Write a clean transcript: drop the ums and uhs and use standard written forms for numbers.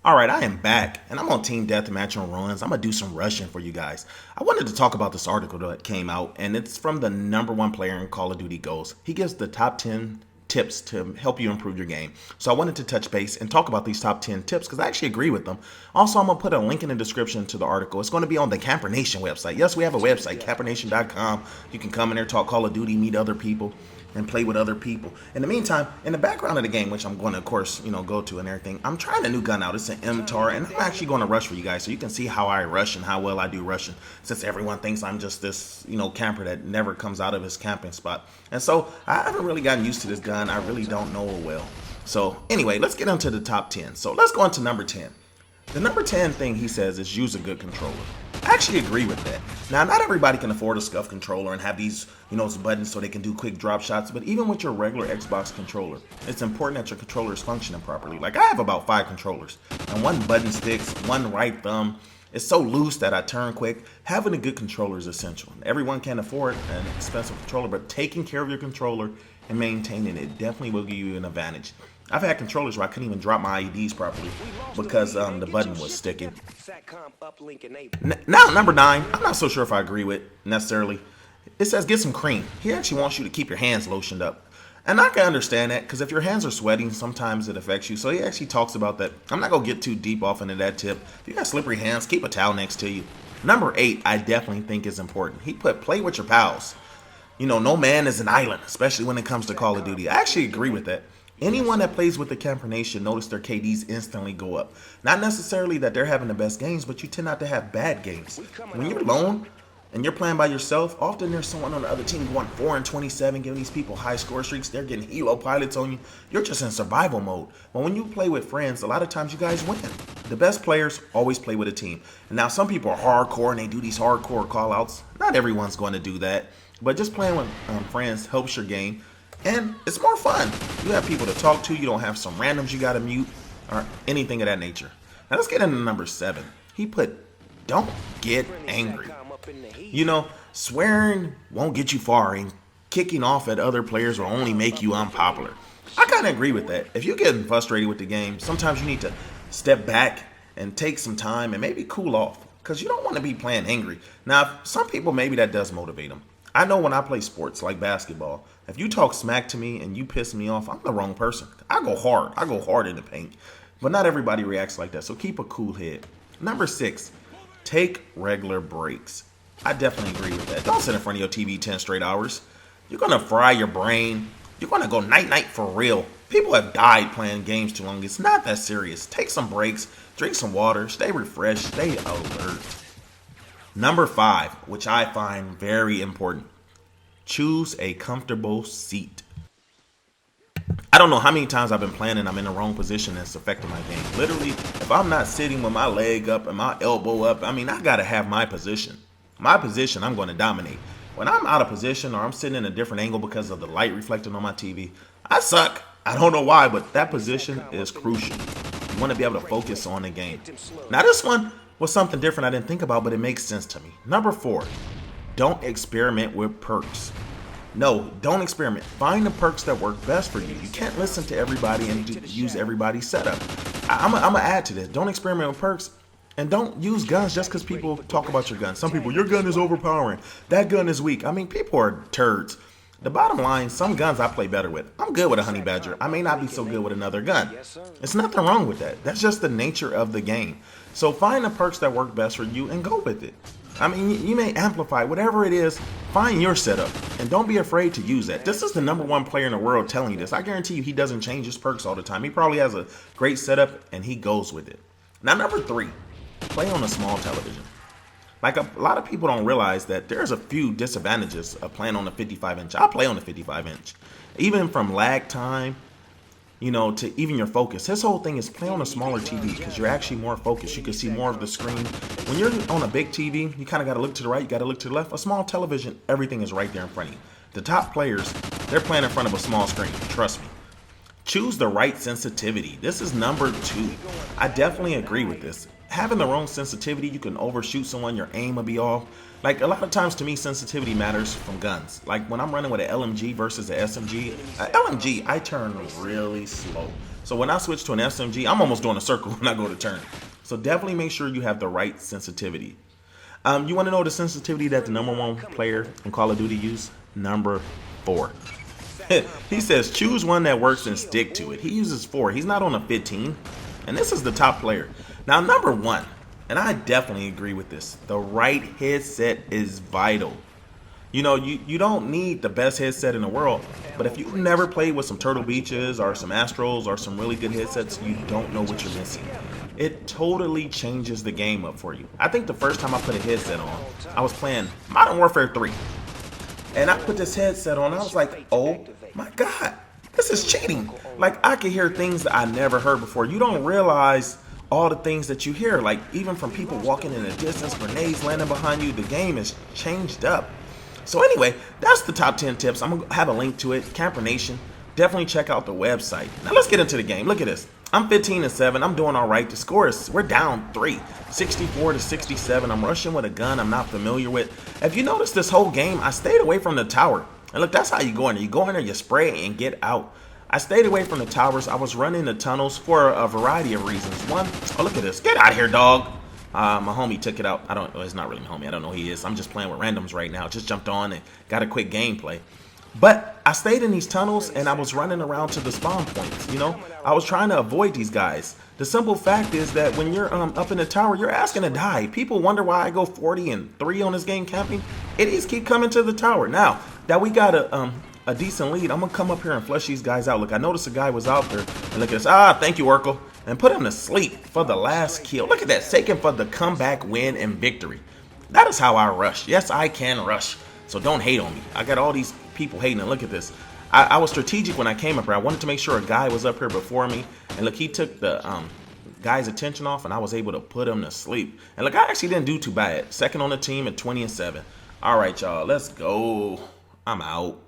Alright, I am back, and I'm on Team Deathmatch on Ruins. I'm going to do some rushing for you guys. I wanted to talk about this article that came out, and it's from the #1 player in Call of Duty Ghosts. He gives the top 10 tips to help you improve your game. So I wanted to touch base and talk about these top 10 tips because I actually agree with them. Also, I'm going to put a link in the description to the article. It's going to be on the Camper Nation website. Yes, we have a website, campernation.com. You can come in there, talk Call of Duty, meet other people, and play with other people. In the meantime, in the background of the game, which I'm going to, of course, go to and everything, I'm trying a new gun out. It's an MTAR, and I'm actually going to rush for you guys so you can see how I rush and how well I do rushing, since everyone thinks I'm just this, camper that never comes out of his camping spot. And so I haven't really gotten used to this gun. I really don't know it well. So anyway, let's get into the top 10. So let's go into number 10. The number 10 thing he says is use a good controller. I actually agree with that. Now, not everybody can afford a SCUF controller and have these, buttons so they can do quick drop shots, but even with your regular Xbox controller, it's important that your controller is functioning properly. Like, I have about 5 controllers, and one button sticks, one right thumb. It's so loose that I turn quick. Having a good controller is essential. Everyone can't afford an expensive controller, but taking care of your controller and maintaining it definitely will give you an advantage. I've had controllers where I couldn't even drop my IEDs properly because the button was sticking. Now, number 9, I'm not so sure if I agree with necessarily. It says get some cream. He actually wants you to keep your hands lotioned up. And I can understand that because if your hands are sweating, sometimes it affects you. So he actually talks about that. I'm not going to get too deep off into that tip. If you got slippery hands, keep a towel next to you. Number 8, I definitely think is important. He put play with your pals. No man is an island, especially when it comes to Call of Duty. I actually agree with that. Anyone that plays with the Camper Nation notice their KDs instantly go up. Not necessarily that they're having the best games, but you tend not to have bad games. When you're alone and you're playing by yourself, often there's someone on the other team going 4-27, giving these people high score streaks. They're getting helo pilots on you. You're just in survival mode. But when you play with friends, a lot of times you guys win. The best players always play with a team. And now some people are hardcore and they do these hardcore call-outs. Not everyone's going to do that. But just playing with friends helps your game. And it's more fun. You have people to talk to. You don't have some randoms you got to mute or anything of that nature. Now let's get into number 7. He put, don't get angry. Swearing won't get you far, and kicking off at other players will only make you unpopular. I kind of agree with that. If you're getting frustrated with the game, sometimes you need to step back and take some time and maybe cool off because you don't want to be playing angry. Now, some people, maybe that does motivate them. I know when I play sports like basketball, if you talk smack to me and you piss me off, I'm the wrong person. I go hard. I go hard in the paint. But not everybody reacts like that, so keep a cool head. Number 6, take regular breaks. I definitely agree with that. Don't sit in front of your TV 10 straight hours. You're going to fry your brain. You're going to go night-night for real. People have died playing games too long. It's not that serious. Take some breaks. Drink some water. Stay refreshed. Stay alert. Number 5, which I find very important. Choose a comfortable seat. I don't know how many times I've been playing and I'm in the wrong position and it's affecting my game. Literally, if I'm not sitting with my leg up and my elbow up, I got to have my position. My position, I'm going to dominate. When I'm out of position or I'm sitting in a different angle because of the light reflecting on my TV, I suck. I don't know why, but that position is crucial. You want to be able to focus on the game. Now, this one was something different I didn't think about, but it makes sense to me. Number 4, don't experiment with perks. No, don't experiment. Find the perks that work best for you. You can't listen to everybody and use everybody's setup. I'm going to add to this. Don't experiment with perks. And don't use guns just because people talk about your gun. Some people, your gun is overpowering. That gun is weak. People are turds. The bottom line, some guns I play better with. I'm good with a Honey Badger. I may not be so good with another gun. It's nothing wrong with that. That's just the nature of the game. So find the perks that work best for you and go with it. You may amplify whatever it is. Find your setup and don't be afraid to use that. This is the #1 player in the world telling you this. I guarantee you he doesn't change his perks all the time. He probably has a great setup and he goes with it. Now, number 3. Play on a small television. Like a lot of people don't realize that there's a few disadvantages of playing on a 55-inch. I play on a 55-inch. Even from lag time, to even your focus. His whole thing is play on a smaller TV because you're actually more focused. You can see more of the screen. When you're on a big TV, you kind of got to look to the right, you got to look to the left. A small television, everything is right there in front of you. The top players, they're playing in front of a small screen. Trust me. Choose the right sensitivity. This is number 2. I definitely agree with this. Having the wrong sensitivity, you can overshoot someone, your aim will be off. Like a lot of times to me, sensitivity matters from guns. Like when I'm running with an LMG versus an SMG, LMG, I turn really slow. So when I switch to an SMG, I'm almost doing a circle when I go to turn. So definitely make sure you have the right sensitivity. You want to know the sensitivity that the #1 player in Call of Duty use? Number 4. He says choose one that works and stick to it. He uses 4. He's not on a 15. And this is the top player. Now, number 1, and I definitely agree with this, the right headset is vital. You know, you don't need the best headset in the world, but if you've never played with some Turtle Beaches or some Astros or some really good headsets, you don't know what you're missing. It totally changes the game up for you. I think the first time I put a headset on, I was playing Modern Warfare 3. And I put this headset on, I was like, oh my God, this is cheating. Like, I could hear things that I never heard before. You don't realize all the things that you hear, like even from people walking in the distance, grenades landing behind you. The game is changed up. So anyway, that's the top 10 tips. I'm going to have a link to it, Camper Nation. Definitely check out the website. Now let's get into the game. Look at this. I'm 15-7. I'm doing all right. The score is, we're down 3, 64-67. I'm rushing with a gun I'm not familiar with. If you notice this whole game, I stayed away from the tower. And look, that's how you go in there. You go in there, you spray, and get out. I stayed away from the towers. I was running the tunnels for a variety of reasons. One, oh, look at this. Get out of here, dog. My homie took it out. Well, it's not really my homie. I don't know who he is. I'm just playing with randoms right now. Just jumped on and got a quick gameplay. But I stayed in these tunnels and I was running around to the spawn points, you know. I was trying to avoid these guys. The simple fact is that when you're up in the tower, you're asking to die. People wonder why I go 40-3 on this game camping. Idiots keep coming to the tower. Now that we got a decent lead, I'm gonna come up here and flush these guys out. Look, I noticed a guy was out there. And look at this. Thank you, Urkel. And put him to sleep for the last kill. Look at that, taking for the comeback win and victory. That is how I rush. Yes, I can rush. So don't hate on me. I got all these people hating, and look at this. I was strategic when I came up here. I wanted to make sure a guy was up here before me. And look, he took the guy's attention off, and I was able to put him to sleep. And look, I actually didn't do too bad. Second on the team at 20-7. All right, y'all, let's go. I'm out.